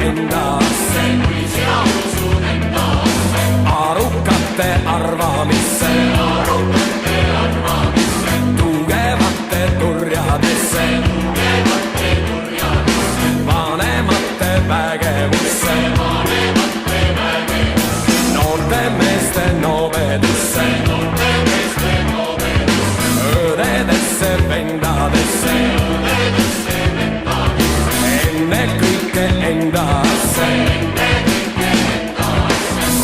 endasse, arukate arvamisse, tugevate turjadesse, vanemate vägevusse, noorte meeste nobedusse, õdedesse vendadesse, ennekõike endasse,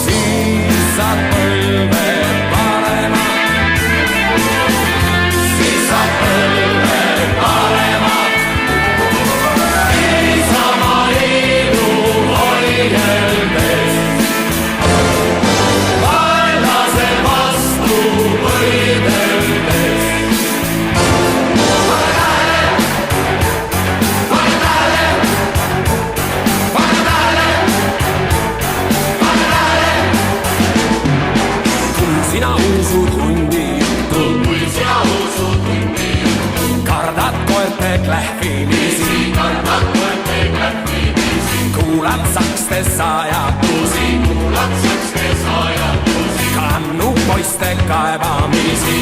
siis saab põlve parema, siis saab põlve parema. Isamaa ilu hoieldes, vaenlase vastu võideldes. Sina usud hundi juttu, kardad koerte klähvimisi, kuulad sakste sajatusi, kannupoiste kaebamisi,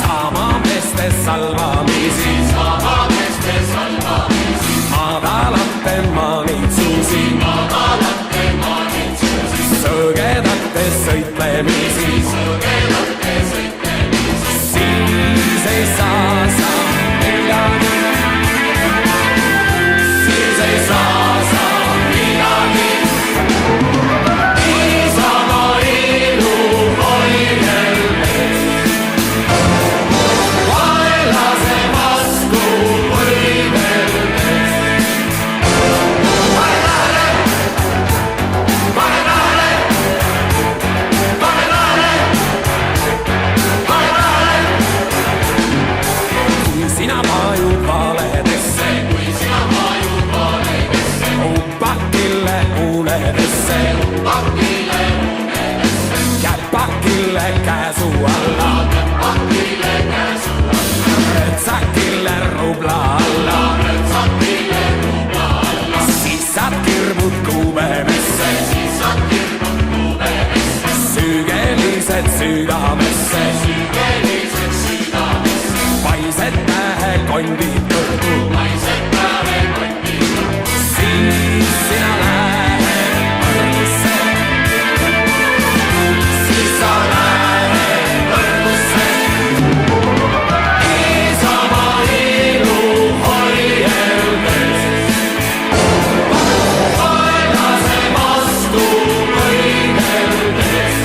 samameeste salvamisi, madalate manitsusi, sõgedate sõitlemisi, siis ei saa sa midagi, siis ei saa sa midagi. Isamaa ilu hoieldes, vaenlase vastu võideldes. Sina vajud valedesse, upakille unedesse, käpakille käsu alla, rõtsakille rubla alla, siis saad kirmud kuubemesse, süügelised südamesse, paised pähekondid kõrgu, siis sina lähed võrgusse, siis sa lähed võrgusse. Isamaa ilu hoieldes, vaenlase vastu võideldes.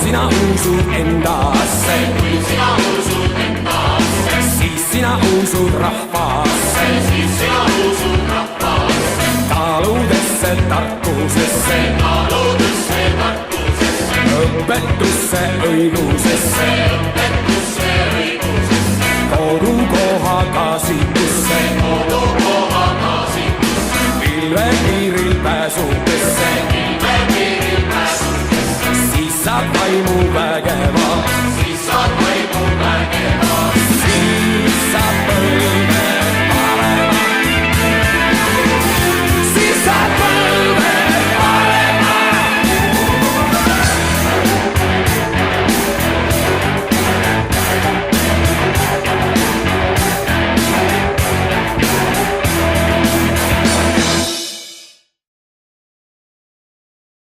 Sina usud endasse, siis sina usud rahvasse, taludesse, tarkusesse, õpetusse, õigusesse.